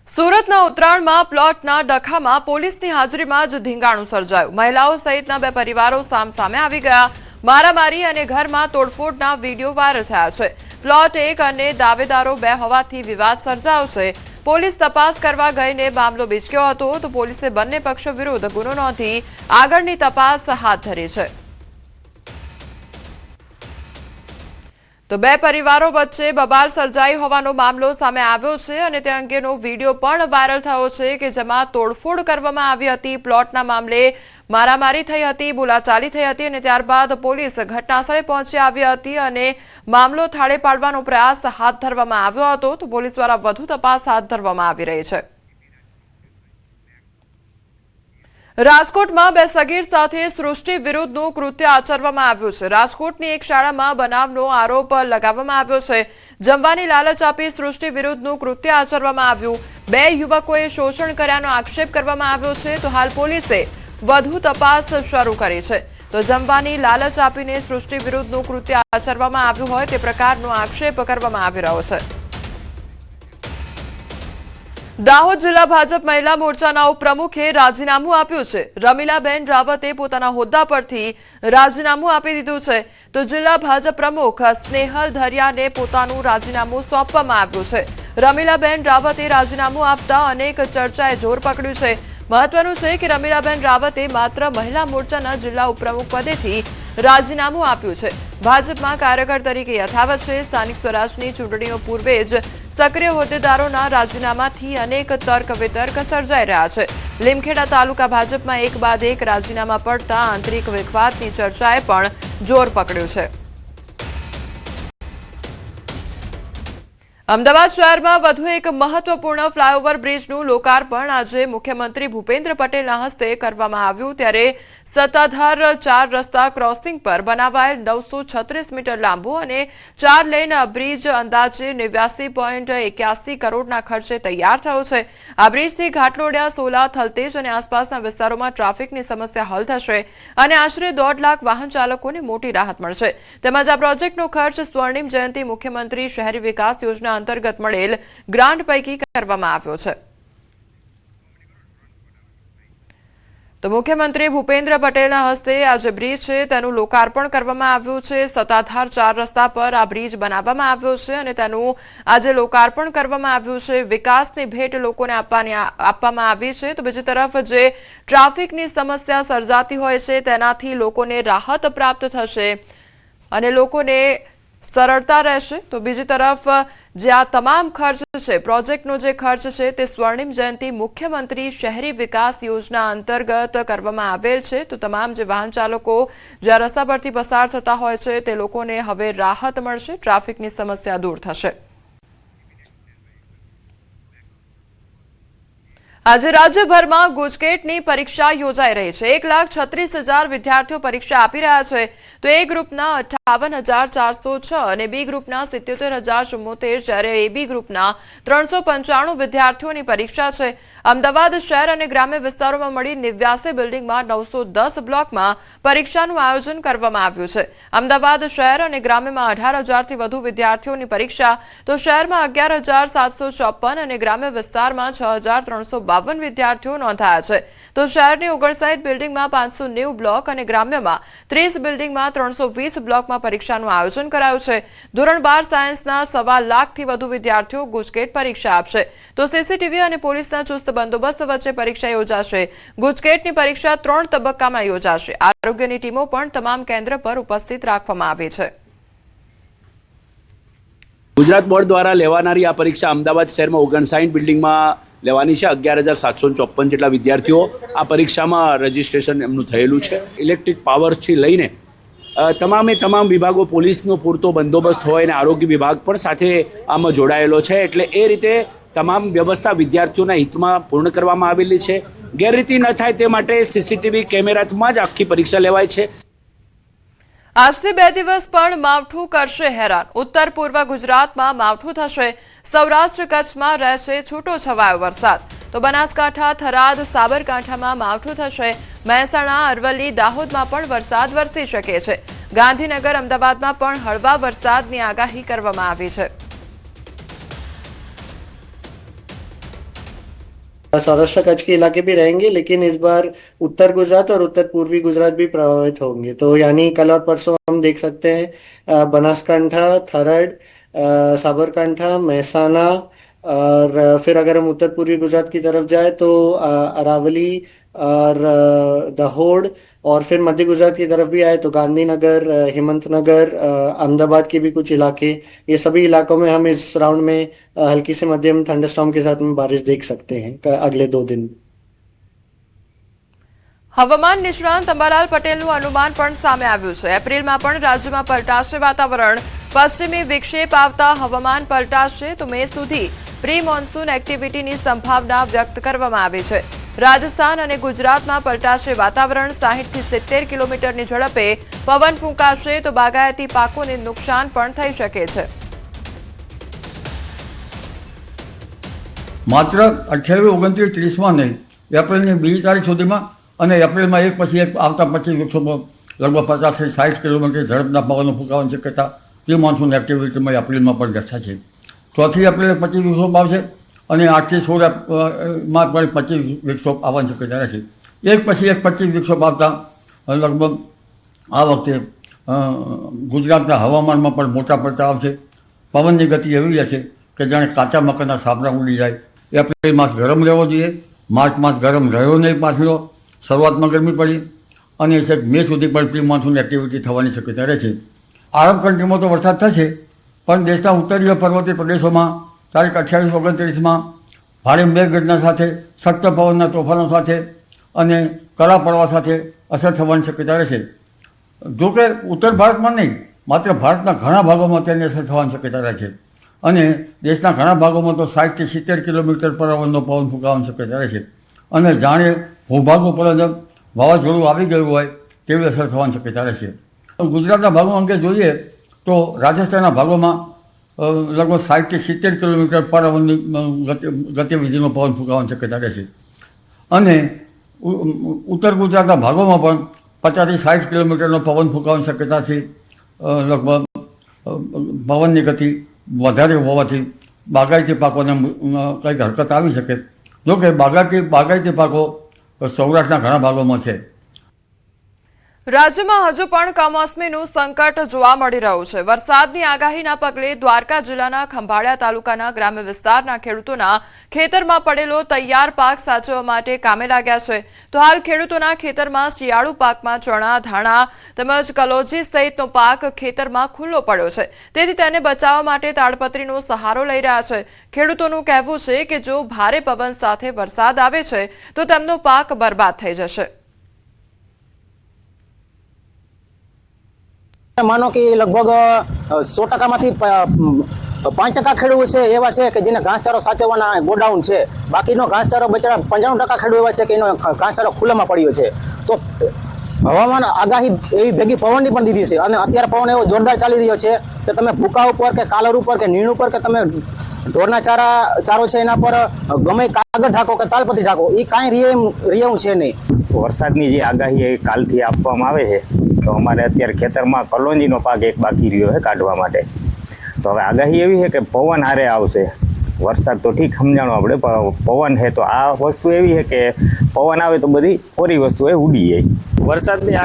સુરતના ઉત્તરાયણમાં પ્લોટના ડખામાં પોલીસની હાજરીમાં જ ધીંગાણું સર્જાયું। મહિલાઓ સહિતના બે પરિવારો સામસામે આવી ગયા। મારામારી અને ઘરમાં તોડફોડના વીડિયો વાયરલ થયા છે। પ્લોટ એક અને દાવેદારો બે હોવાથી વિવાદ સર્જાયો છે। પોલીસ તપાસ કરવા ગઈને મામલો બીચક્યો હતો તો પોલીસે બંને પક્ષો વિરુદ્ધ ગુનો નોંધી આગળની તપાસ હાથ ધરી છે। તો બે પરિવારો વચ્ચે બબાલ સર્જાઈ હોવાનો મામલો સામે આવ્યો છે અને તે અંગેનો વીડિયો પણ વાયરલ થયો છે કે જેમાં તોડફોડ કરવામાં આવી હતી। પ્લોટના મામલે મારામારી થઈ હતી, બોલાચાલી થઈ હતી અને ત્યારબાદ પોલીસ ઘટનાસ્થળે પહોંચી આવી હતી અને મામલો થાળે પાડવાનો પ્રયાસ હાથ ધરવામાં આવ્યો હતો તો પોલીસ દ્વારા વધુ તપાસ હાથ ધરવામાં આવી રહી છે। રાજકોટમાં બે સગીર સાથે સૃષ્ટિ વિરુદ્ધનું કૃત્ય આચરવામાં આવ્યું છે। રાજકોટની એક શાળામાં બનાવનો આરોપ લગાવવામાં આવ્યો છે। જમવાની લાલચ આપી સૃષ્ટિ વિરુદ્ધનું કૃત્ય આચરવામાં આવ્યું। બે યુવકોએ શોષણ કર્યાનો આક્ષેપ કરવામાં આવ્યો છે તો હાલ પોલીસે વધુ તપાસ શરૂ કરી છે। તો જમવાની લાલચ આપીને સૃષ્ટિ વિરુદ્ધનું કૃત્ય આચરવામાં આવ્યું હોય તે પ્રકારનો આક્ષેપ કરવામાં આવી રહ્યો છે। દાહોદ જિલ્લા ભાજપ મહિલા મોરચાના ઉપપ્રમુખે રાજીનામું આપ્યું છે। રમીલાબેન રાવતે પોતાના હોદ્દા પરથી રાજીનામું આપી દીધું છે તો જિલ્લા ભાજપ પ્રમુખ સ્નેહલ ધરિયાને પોતાનું રાજીનામું સોંપવામાં આવ્યું છે। રમીલાબેન રાવતે રાજીનામું આપતા અનેક ચર્ચાએ જોર પકડ્યું છે। મહત્વનું છે કે રમીલાબેન રાવતે માત્ર મહિલા મોરચાના જિલ્લા ઉપપ્રમુખ પદેથી રાજીનામું આપ્યું છે। ભાજપમાં કાર્યકર તરીકે યથાવત છે। સ્થાનિક સ્વરાજની ચૂંટણીઓ પૂર્વે જ સક્રિય હોદ્દેદારોના રાજીનામાથી અનેક તર્ક વિતર્ક સર્જાઈ રહ્યા છે। લીમખેડા તાલુકા ભાજપમાં એક બાદ એક રાજીનામા પડતા આંતરિક વિખવાદની ચર્ચાએ પણ જોર પકડ્યું છે। અમદાવાદ શહેરમાં વધુ એક મહત્વપૂર્ણ ફ્લાયઓવર બ્રિજનું લોકાર્પણ આજે મુખ્યમંત્રી ભૂપેન્દ્ર પટેલના હસ્તે કરવામાં આવ્યું। ત્યારે સત્તાધાર 4 રસ્તા ક્રોસિંગ પર બનાવાયેલ 936 મીટર લાંબો અને 4 લેન બ્રિજ અંદાજે 89.81 કરોડના ખર્ચે તૈયાર થયો છે। આ બ્રિજથી ઘાટલોડિયા, સોલા, થલતેજ અને આસપાસના વિસ્તારોમાં ટ્રાફિકની સમસ્યા હલ થશે અને આશરે 1.5 લાખ વાહન ચાલકોને મોટી રાહત મળશે। તેમજ આ પ્રોજેક્ટનો ખર્ચ સ્વર્ણિમ જયંતિ મુખ્યમંત્રી શહેરી વિકાસ યોજના અંતર્ગત મળેલ ગ્રાન્ટ પૈકી કરવામાં આવ્યો છે। તો મુખ્યમંત્રી ભૂપેન્દ્ર પટેલના હસ્તે આજે બ્રિજ છે તેનું લોકાર્પણ કરવામાં આવ્યું છે। સત્તાધાર 4 રસ્તા પર આ બ્રિજ બનાવવામાં આવ્યો છે અને તેનું આજે લોકાર્પણ કરવામાં આવ્યું છે। વિકાસની ભેટ લોકોને આપવામાં આવી છે તો બીજી તરફ જે ટ્રાફિકની સમસ્યા સર્જાતી હોય છે તેનાથી લોકોને રાહત પ્રાપ્ત થશે અને લોકોને સરળતા રહેશે। તો બીજી તરફ જે આ તમામ ખર્ચ છે, પ્રોજેક્ટનો જે ખર્ચ છે તે સ્વર્ણિમ જયંતિ મુખ્યમંત્રી શહેરી વિકાસ યોજના અંતર્ગત કરવામાં આવેલ છે। તો તમામ જે વાહન ચાલકો જે આ રસ્તા પરથી પસાર થતા હોય છે તે લોકોને હવે રાહત મળશે, ટ્રાફિકની સમસ્યા દૂર થશે। આજે રાજ્યભરમાં ગુજકેટની પરીક્ષા યોજાઈ રહી છે। 1,36,000 વિદ્યાર્થીઓ પરીક્ષા આપી રહ્યા છે તો એ ગ્રુપના 58,406 અને બી ગ્રુપના 77,074 જ્યારે એ બી ગ્રુપના 395 વિદ્યાર્થીઓની પરીક્ષા છે। અમદાવાદ શહેર અને ગ્રામ્ય વિસ્તારોમાં મળી 89 બિલ્ડિંગમાં 910 બ્લોકમાં પરીક્ષાનું આયોજન કરવામાં આવ્યું છે। અમદાવાદ શહેર અને ગ્રામ્યમાં 18,000થી વધુ વિદ્યાર્થીઓની પરીક્ષા તો શહેરમાં 11,754 અને ગ્રામ્ય વિસ્તારમાં 6,352 વિદ્યાર્થીઓ નોંધાયા છે। તો શહેરની 59 બિલ્ડિંગમાં 590 બ્લોક અને ગ્રામ્યમાં 30 બિલ્ડિંગમાં 320 બ્લોકમાં પરીક્ષાનું આયોજન કરાયું છે। ધોરણ 12 સાયન્સના 1.25 લાખથી વધુ વિદ્યાર્થીઓ ગુજકેટ પરીક્ષા આપશે તો સીસીટીવી અને પોલીસના ચુસ્ત બંદોબસ્ત વચ્ચે પરીક્ષા યોજાશે। ગુજકેટની પરીક્ષા 3 તબક્કામાં યોજાશે। આરોગ્યની ટીમો પણ તમામ કેન્દ્ર પર ઉપસ્થિત રાખવામાં આવી છે। ગુજરાત બોર્ડ દ્વારા લેવાનારી આ પરીક્ષા અમદાવાદ શહેરમાં 59 બિલ્ડિંગમાં લેવાની છે। 11,754 જેટલા વિદ્યાર્થીઓ આ પરીક્ષામાં રજીસ્ટ્રેશન એમનું થયેલું છે। ઇલેક્ટ્રિક પાવરથી લઈને તમામ વિભાગો, પોલીસનો પૂરતો બંદોબસ્ત હોય અને આરોગ્ય વિભાગ પણ સાથે આમાં જોડાયેલો છે। એટલે એ રીતે તમામ વ્યવસ્થા વિદ્યાર્થીઓના હિતમાં પૂર્ણ કરવામાં આવેલી છે। ગેરરીતિ ન થાય તે માટે સીસીટીવી કેમેરામાં જ આખી પરીક્ષા લેવાય છે। આજથી 2 દિવસ પણ માવઠું કરશે હેરાન। ઉત્તર પૂર્વ ગુજરાતમાં માવઠું થશે। સૌરાષ્ટ્ર કચ્છમાં રહેશે છૂટો છવાયો વરસાદ તો બનાસકાંઠા, થરાદ, સાબરકાંઠામાં માવઠું થશે। મહેસાણા, અરવલ્લી, દાહોદમાં પણ વરસાદ વરસી શકે છે। ગાંધીનગર, અમદાવાદમાં પણ હળવા વરસાદની આગાહી કરવામાં આવી છે। सौराष्ट्र कच्छ के इलाके भी रहेंगे, लेकिन इस बार उत्तर गुजरात और उत्तर पूर्वी गुजरात भी प्रभावित होंगे। तो यानी कल और परसों हम देख सकते हैं बनासकांठा, थरड, साबरकांठा, महसाना, और फिर अगर हम उत्तर पूर्वी गुजरात की तरफ जाए तो अरावली और दाहोद, और फिर मध्य गुजरात की तरफ भी आए तो गांधीनगर, हिम्मतनगर, अहमदाबाद के भी कुछ इलाके, ये सभी इलाकों में हम इस राउंड में हल्की से मध्यम थंडरस्टॉर्म के साथ में बारिश देख सकते हैं अगले 2 दिन। હવામાન નિષ્ણાંત અંબાલાલ પટેલનું અનુમાન પણ સામે આવ્યું છે। એપ્રિલમાં પણ રાજ્યમાં પલટાશે વાતાવરણ। પશ્ચિમી વિક્ષેપ આવતા હવામાન પલટાશે તો મે સુધી પ્રી મોન્સૂન એક્ટિવિટીની સંભાવના વ્યક્ત કરવામાં આવી છે। રાજસ્થાન અને ગુજરાતમાં પલટાશે વાતાવરણ। 60 થી 70 કિલોમીટરની ઝડપે પવન ફૂંકાશે તો બાગાયતી પાકોને નુકસાન પણ થઈ શકે છે। માત્ર 28, 29, 30માં નહીં, એપ્રિલની 2 તારીખ સુધીમાં અને એપ્રિલમાં એક પછી એક આવતા 25 દિવસોમાં લગભગ 50 થી 60 કિલોમીટર ઝડપના પવનો ફૂંકાવાની શક્યતા પ્રી મોન્સૂન એક્ટિવિટીમાં એપ્રિલમાં પણ દર્શાવે છે। 4 એપ્રિલે 25 વિક્ષોપ આવશે અને 8 થી 16માં પણ 25 વિક્ષોપ આવવાની શક્યતા રહેશે। એક પછી એક 25 વિક્ષોપ આવતા લગભગ આ વખતે ગુજરાતના હવામાનમાં પણ મોટા પડતા આવશે। પવનની ગતિ એવી રહેશે કે જાણે કાચા મકાનના સાપડા ઉડી જાય। એપ્રિલ માસ ગરમ રહેવો જોઈએ, માર્ચ માસ ગરમ રહ્યો નહીં, પાછલો શરૂઆતમાં ગરમી પડી અને છેક મે સુધી પણ પ્રી મોન્સૂન એક્ટિવિટી થવાની શક્યતા રહેશે। આરબ કન્ટ્રીમાં તો વરસાદ થશે, પણ દેશના ઉત્તરીય પર્વતીય પ્રદેશોમાં તારીખ 28, 29માં ભારે મેઘગર્જના સાથે, સખ્ત પવનના તોફાનો સાથે અને કરા પડવા સાથે અસર થવાની શક્યતા રહેશે। જોકે ઉત્તર ભારતમાં નહીં, માત્ર ભારતના ઘણા ભાગોમાં તેની અસર થવાની શક્યતા રહે છે અને દેશના ઘણા ભાગોમાં તો 60 થી 70 કિલોમીટર પર અવરનો પવન ફૂંકાવાની શક્યતા રહે છે અને જાણે ભૂભાગો પર જ વાવાઝોડું આવી ગયું હોય તેવી અસર થવાની શક્યતા રહેશે। ગુજરાતના ભાગો અંગે જોઈએ તો રાજસ્થાનના ભાગોમાં લગભગ 60 થી 70 કિલોમીટર પર અવરની ગતિવિધિનો પવન ફૂંકાવાની શક્યતા રહેશે અને ઉત્તર ગુજરાતના ભાગોમાં પણ 50 થી 60 કિલોમીટરનો પવન ફૂંકાવાની શક્યતાથી લગભગ પવનની ગતિ વધારે હોવાથી બાગાયતી પાકોને કંઈક હરકત આવી શકે। જોકે બાગાયતી પાકો સૌરાષ્ટ્રના ઘણા ભાગોમાં છે। રાજ્યમાં હજુ પણ કમોસમીનું સંકટ જોવા મળી રહ્યું છે। વરસાદની આગાહીના પગલે દ્વારકા જિલ્લાના ખંભાળિયા તાલુકાના ગ્રામ્ય વિસ્તારના ખેડૂતોના ખેતરમાં પડેલો તૈયાર પાક સાચવવા માટે કામે લાગ્યા છે। તો હાલ ખેડૂતોના ખેતરમાં શિયાળુ પાકમાં ચણા, ધાણા તેમજ કલોજી સહિતનો પાક ખેતરમાં ખુલ્લો પડ્યો છે, તેથી તેને બચાવવા માટે તાડપત્રીનો સહારો લઈ રહ્યા છે। ખેડૂતોનું કહેવું છે કે જો ભારે પવન સાથે વરસાદ આવે છે તો તેમનો પાક બરબાદ થઈ જશે। માનો કે લગભગ 100%માંથી 5% ખેડૂત છે એવા છે કે જેને ઘાસચારો સાચવવાના ગોડાઉન છે, બાકીનો ઘાસચારો બચારા 95% ખેડૂત એવા છે કે એનો ઘાસચારો ખુલ્લામાં પડ્યો છે। તો હવામાન આગાહી એવી ભેગી પવનની પણ દીધી છે અને અત્યારે પવન એવો જોરદાર ચાલી રહ્યો છે કે તમે ભૂકા ઉપર કે કાલર ઉપર કે નીણ ઉપર કે તમે ઢોરના ચારો છે એના પર ગમે કાગળ ઢાંકો કે તાલપત્રી ઢાંકો, એ કાંઈ રેવું છે નહીં। વરસાદની જે આગાહી એ કાલથી આપવામાં આવે છે તો અમારે અત્યારે ખેતરમાં કલોંજીનો પાક એક બાકી રહ્યો છે કાઢવા માટે। તો હવે આગાહી એવી છે કે પવન હારે આવશે। વરસાદ તો ઠીક સમજાણો આપણે, પણ પવન છે તો આ વસ્તુ એવી છે કે પવન આવે તો બધી કોરી વસ્તુ એ ઉડી જાય। વરસાદની